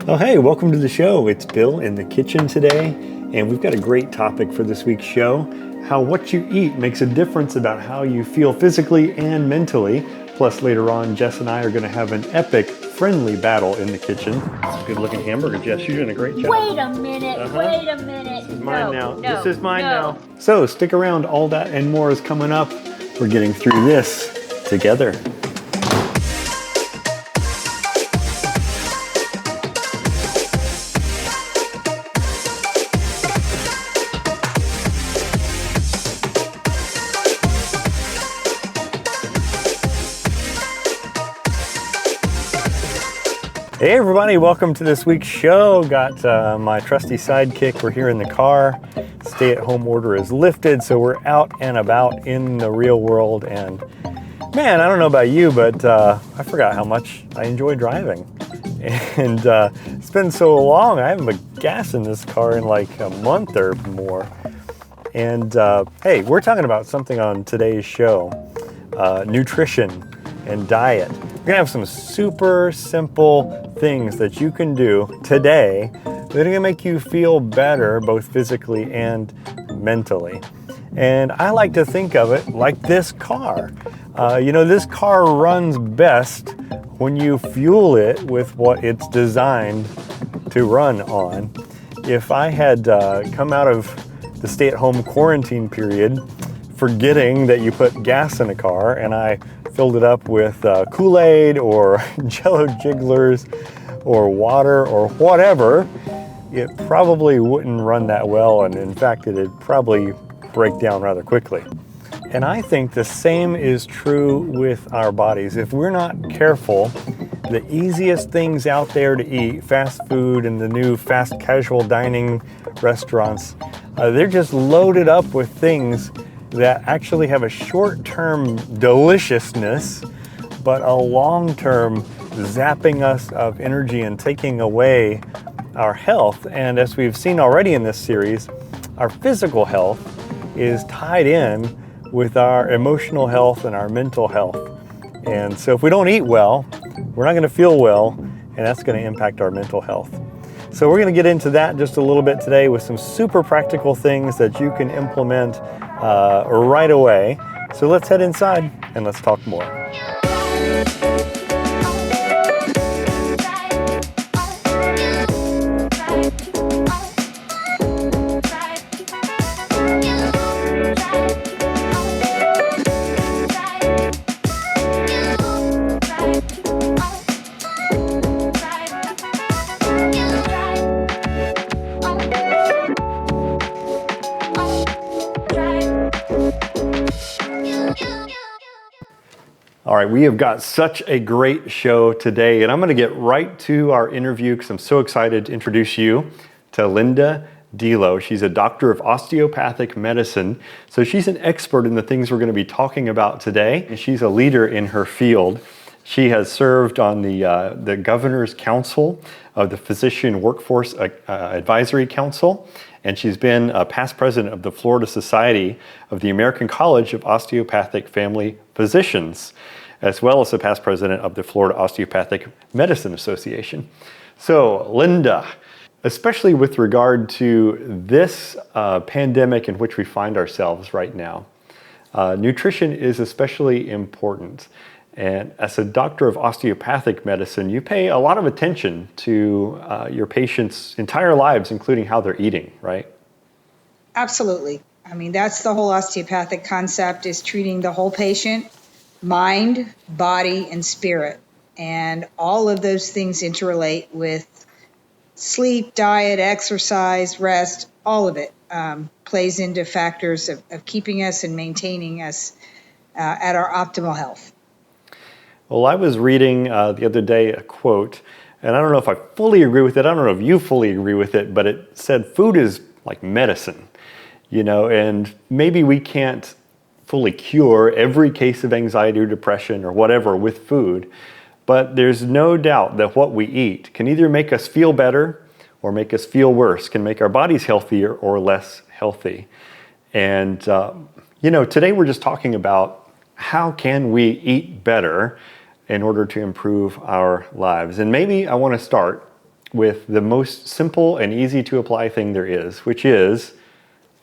Oh, hey, welcome to the show. It's Bill in the kitchen today, and we've got a great topic for this week's show, how what you eat makes a difference about how you feel physically and mentally. Plus, later on, Jess and I are going to have an epic, friendly battle in the kitchen. Good looking hamburger, Jess. You're doing a great job. Wait a minute, wait a minute. This is mine now. This is mine now. So stick around. All that and more is coming up. We're getting through this together. Hey everybody, welcome to this week's show. Got my trusty sidekick. We're here in the car. Stay-at-home order is lifted, so we're out and about in the real world. And man, I don't know about you, but I forgot how much I enjoy driving. And it's been so long, I haven't put gas in this car in like a month or more. And hey, we're talking about something on today's show, nutrition and diet. We're gonna have some super simple things that you can do today that are gonna make you feel better both physically and mentally. And I like to think of it like this car. This car runs best when you fuel it with what it's designed to run on. If I had come out of the stay-at-home quarantine period forgetting that you put gas in a car and I filled it up with Kool-Aid or Jello Jigglers or water or whatever, it probably wouldn't run that well, and in fact it'd probably break down rather quickly. And I think the same is true with our bodies. If we're not careful, the easiest things out there to eat, fast food and the new fast casual dining restaurants, they're just loaded up with things that actually have a short-term deliciousness, but a long-term zapping us of energy and taking away our health. And as we've seen already in this series, our physical health is tied in with our emotional health and our mental health. And so if we don't eat well, we're not going to feel well, and that's going to impact our mental health. So we're going to get into that just a little bit today with some super practical things that you can implement right away. So let's head inside and let's talk more. All right, we have got such a great show today, and I'm going to get right to our interview because I'm so excited to introduce you to Linda DLO. She's a doctor of osteopathic medicine, so she's an expert in the things we're going to be talking about today, and she's a leader in her field. She has served on the Governor's Council of the Physician Workforce Advisory Council, and she's been a past president of the Florida Society of the American College of Osteopathic Family Physicians, as well as the past president of the Florida Osteopathic Medicine Association. So, Linda, especially with regard to this pandemic in which we find ourselves right now, nutrition is especially important. And as a doctor of osteopathic medicine, you pay a lot of attention to your patients' entire lives, including how they're eating, right? Absolutely. I mean, that's the whole osteopathic concept, is treating the whole patient, mind, body, and spirit. And all of those things interrelate with sleep, diet, exercise, rest, all of it plays into factors of keeping us and maintaining us at our optimal health. Well, I was reading the other day a quote, and I don't know if I fully agree with it. I don't know if you fully agree with it, but it said food is like medicine, and maybe we can't fully cure every case of anxiety or depression or whatever with food, but there's no doubt that what we eat can either make us feel better or make us feel worse, can make our bodies healthier or less healthy. And, today we're just talking about how can we eat better in order to improve our lives. And maybe I want to start with the most simple and easy to apply thing there is, which is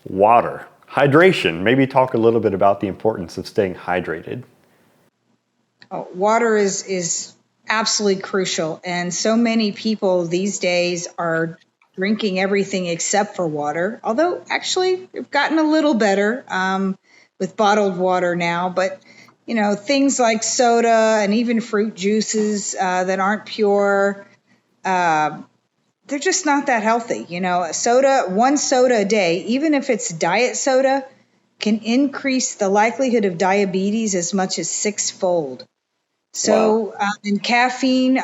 water. Hydration. Maybe talk a little bit about the importance of staying hydrated. Water is absolutely crucial. And so many people these days are drinking everything except for water, although actually we've gotten a little better with bottled water now. But, things like soda and even fruit juices that aren't pure, they're just not that healthy. One soda a day, even if it's diet soda, can increase the likelihood of diabetes as much as sixfold. So, wow. And caffeine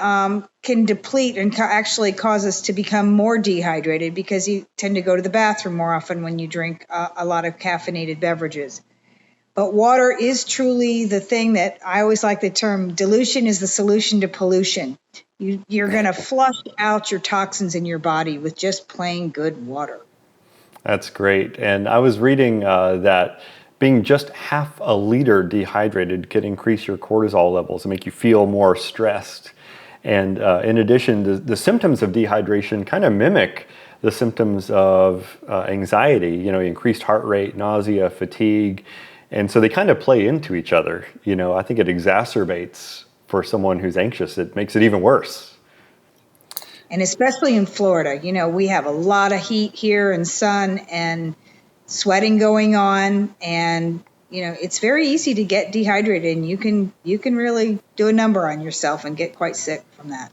can deplete and actually cause us to become more dehydrated because you tend to go to the bathroom more often when you drink a lot of caffeinated beverages. But water is truly the thing that I always like the term, dilution is the solution to pollution. You're going to flush out your toxins in your body with just plain good water. That's great. And I was reading that being just half a liter dehydrated can increase your cortisol levels and make you feel more stressed. And in addition, the symptoms of dehydration kind of mimic the symptoms of anxiety, increased heart rate, nausea, fatigue. And so they kind of play into each other. I think it exacerbates for someone who's anxious. It makes it even worse. And especially in Florida, we have a lot of heat here and sun and sweating going on, and it's very easy to get dehydrated, and you can really do a number on yourself and get quite sick from that.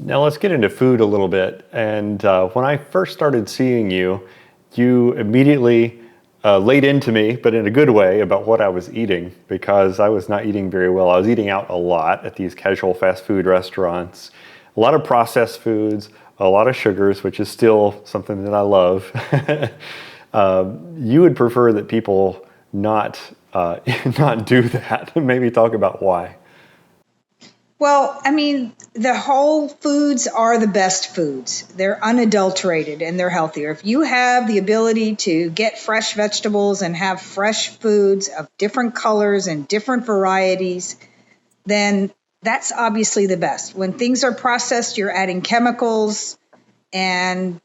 Now let's get into food a little bit. And when I first started seeing you, you immediately laid into me, but in a good way, about what I was eating, because I was not eating very well. I was eating out a lot at these casual fast food restaurants, a lot of processed foods, a lot of sugars, which is still something that I love. You would prefer that people not do that. Maybe talk about why. Well, the whole foods are the best foods. They're unadulterated and they're healthier. If you have the ability to get fresh vegetables and have fresh foods of different colors and different varieties, then that's obviously the best. When things are processed, you're adding chemicals and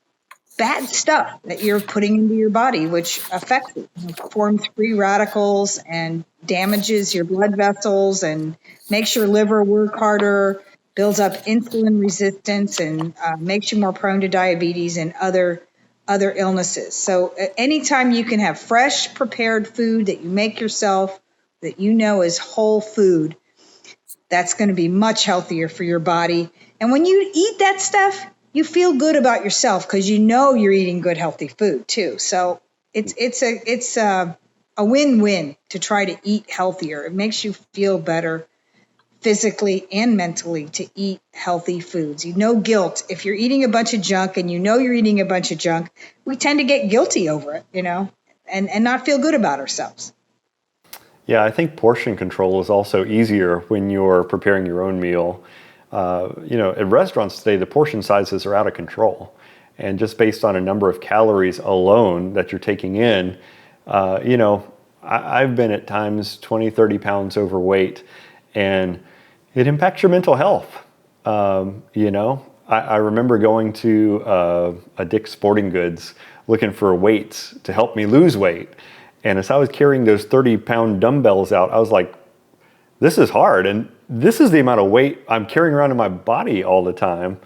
bad stuff that you're putting into your body, which affects it, forms free radicals and damages your blood vessels and makes your liver work harder, builds up insulin resistance, and makes you more prone to diabetes and other illnesses. So anytime you can have fresh prepared food that you make yourself, that is whole food, that's going to be much healthier for your body. And when you eat that stuff, you feel good about yourself because you're eating good, healthy food too. So it's a win-win to try to eat healthier. It makes you feel better physically and mentally to eat healthy foods. No guilt. If you're eating a bunch of junk and you're eating a bunch of junk, we tend to get guilty over it, and not feel good about ourselves. Yeah, I think portion control is also easier when you're preparing your own meal. At restaurants today, the portion sizes are out of control. And just based on a number of calories alone that you're taking in, I've been at times 20, 30 pounds overweight, and it impacts your mental health. I remember going to a Dick's Sporting Goods looking for weights to help me lose weight. And as I was carrying those 30-pound dumbbells out, I was like, this is hard. And this is the amount of weight I'm carrying around in my body all the time.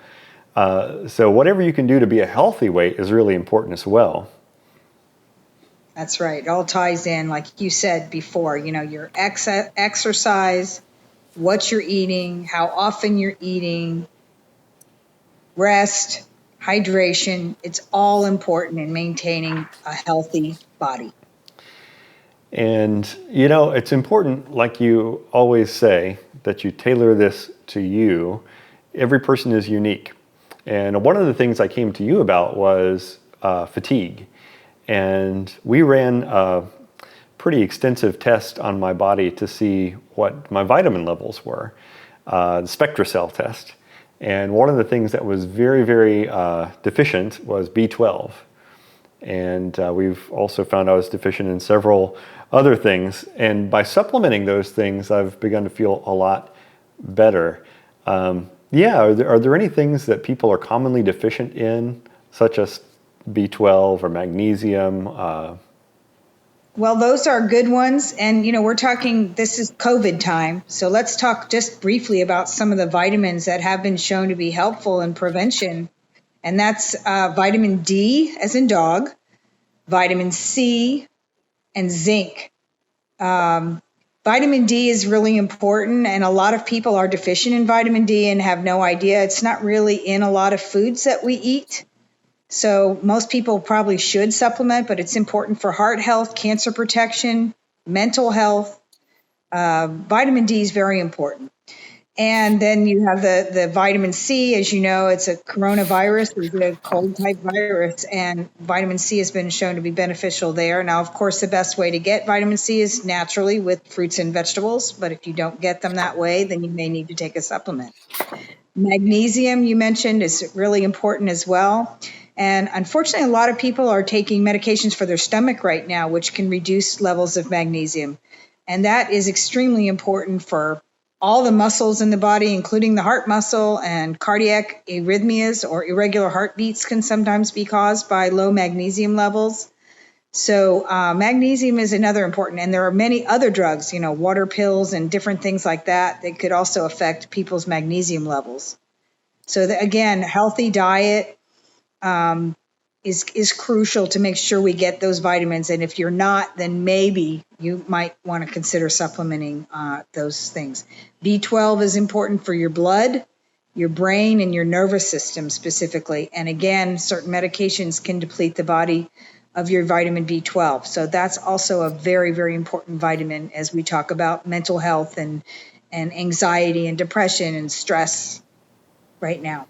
So whatever you can do to be a healthy weight is really important as well. That's right. It all ties in, like you said before, your exercise, what you're eating, how often you're eating, rest, hydration. It's all important in maintaining a healthy body. And, it's important, like you always say, that you tailor this to you. Every person is unique. And one of the things I came to you about was fatigue. And we ran a pretty extensive test on my body to see what my vitamin levels were, the SpectraCell test. And one of the things that was very, very deficient was B12. And we've also found I was deficient in several other things. And by supplementing those things, I've begun to feel a lot better. Yeah, are there any things that people are commonly deficient in, such as B12 or magnesium? Well, those are good ones. And, we're talking, this is COVID time. So let's talk just briefly about some of the vitamins that have been shown to be helpful in prevention. And that's vitamin D, as in dog, vitamin C, and zinc. Vitamin D is really important, and a lot of people are deficient in vitamin D and have no idea. It's not really in a lot of foods that we eat. So most people probably should supplement, but it's important for heart health, cancer protection, mental health. Vitamin D is very important. And then you have the vitamin C. As you know, it's a coronavirus, it's a cold type virus, and vitamin C has been shown to be beneficial there. Now, of course, the best way to get vitamin C is naturally with fruits and vegetables, but if you don't get them that way, then you may need to take a supplement. Magnesium, you mentioned, is really important as well. And unfortunately, a lot of people are taking medications for their stomach right now, which can reduce levels of magnesium. And that is extremely important for all the muscles in the body, including the heart muscle, and cardiac arrhythmias or irregular heartbeats can sometimes be caused by low magnesium levels. So magnesium is another important, and there are many other drugs, water pills and different things like that could also affect people's magnesium levels. So again, healthy diet is crucial to make sure we get those vitamins. And if you're not, then maybe you might want to consider supplementing those things. B12 is important for your blood, your brain, and your nervous system specifically. And again, certain medications can deplete the body of your vitamin B12. So that's also a very, very important vitamin as we talk about mental health and anxiety and depression and stress right now.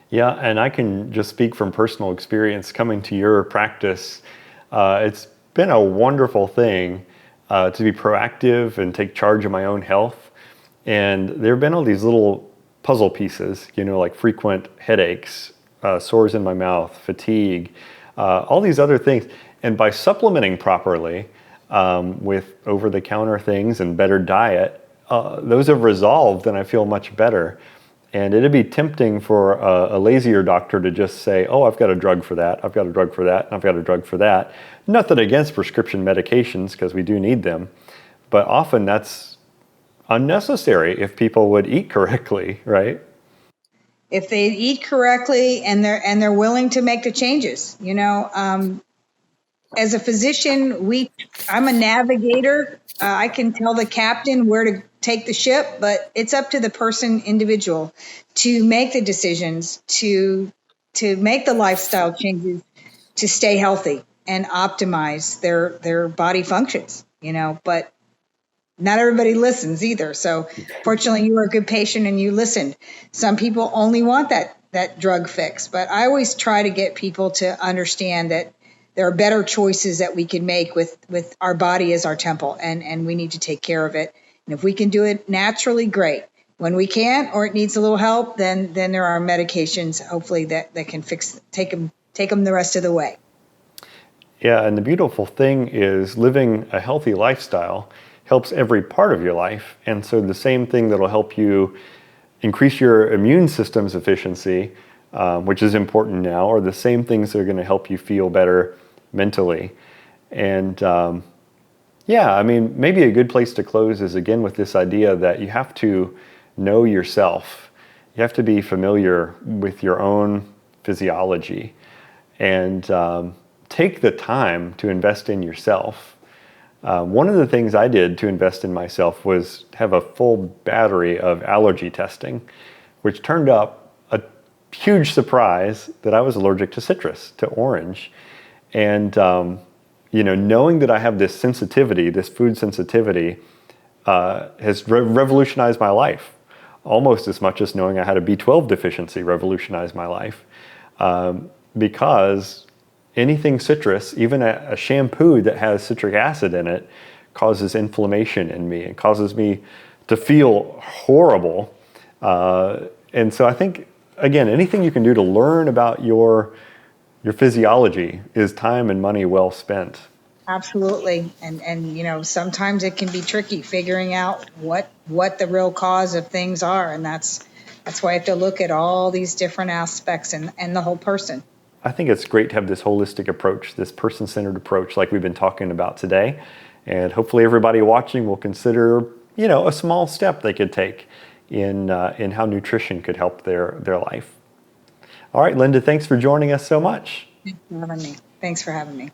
Yeah, and I can just speak from personal experience coming to your practice. It's been a wonderful thing to be proactive and take charge of my own health. And there have been all these little puzzle pieces, like frequent headaches, sores in my mouth, fatigue, all these other things. And by supplementing properly with over-the-counter things and better diet, those have resolved and I feel much better. And it'd be tempting for a lazier doctor to just say, oh, I've got a drug for that, I've got a drug for that, I've got a drug for that. Nothing against prescription medications, because we do need them. But often that's unnecessary if people would eat correctly, right? If they eat correctly and they're willing to make the changes, as a physician, I'm a navigator. I can tell the captain where to take the ship, but it's up to the person individual to make the decisions, to make the lifestyle changes, to stay healthy and optimize their body functions, but not everybody listens either. So fortunately, you were a good patient and you listened. Some people only want that drug fix, but I always try to get people to understand that there are better choices that we can make with our body as our temple, and we need to take care of it. And if we can do it naturally, great. When we can't, or it needs a little help, then there are medications, hopefully, that can take them the rest of the way. Yeah, and the beautiful thing is living a healthy lifestyle helps every part of your life. And so the same thing that'll help you increase your immune system's efficiency, which is important now, are the same things that are going to help you feel better mentally. And maybe a good place to close is again with this idea that you have to know yourself. You have to be familiar with your own physiology and take the time to invest in yourself. One of the things I did to invest in myself was have a full battery of allergy testing, which turned up a huge surprise that I was allergic to citrus, to orange. And, knowing that I have this sensitivity, this food sensitivity, has revolutionized my life almost as much as knowing I had a B12 deficiency revolutionized my life. Because anything citrus, even a shampoo that has citric acid in it, causes inflammation in me. It causes me to feel horrible. And so I think, again, anything you can do to learn about your physiology is time and money well spent. Absolutely. And sometimes it can be tricky figuring out what the real cause of things are. And that's That's why I have to look at all these different aspects and the whole person. I think it's great to have this holistic approach, this person-centered approach like we've been talking about today. And hopefully everybody watching will consider, a small step they could take in how nutrition could help their life. All right, Linda, thanks for joining us so much. Thanks for having me.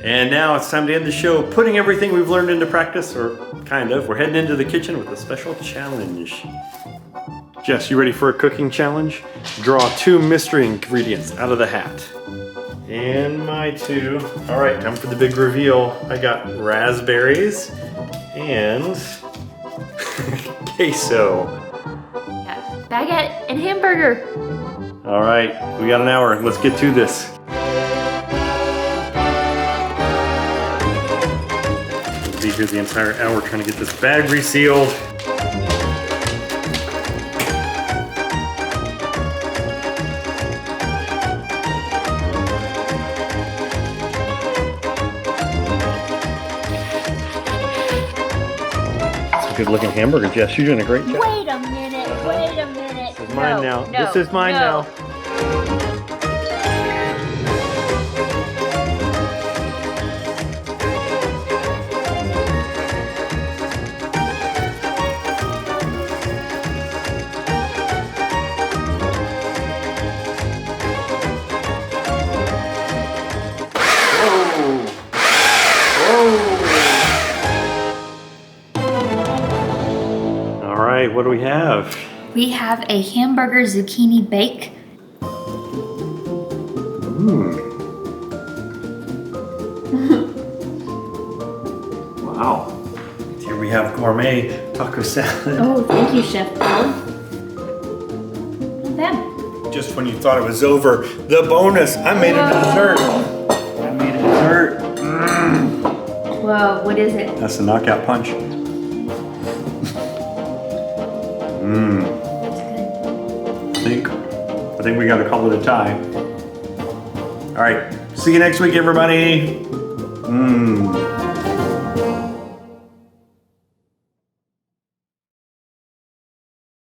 And now it's time to end the show, putting everything we've learned into practice, or kind of. We're heading into the kitchen with a special challenge. Jess, you ready for a cooking challenge? Draw 2 mystery ingredients out of the hat. And my 2. All right, time for the big reveal. I got raspberries and queso. Yeah, baguette and hamburger. All right, we got an hour. Let's get to this. We'll be here the entire hour trying to get this bag resealed. Good looking hamburger, Jess. You're doing a great job. Wait a minute, wait a minute. This is mine now. This is mine now. What do we have? We have a hamburger zucchini bake. Wow. Here we have gourmet taco salad. Oh, thank you, Chef Paul. Not bad. Just when you thought it was over, the bonus. I made a dessert. I made a dessert. Whoa, what is it? That's the knockout punch. I think we got to call it a tie. All right. See you next week, everybody.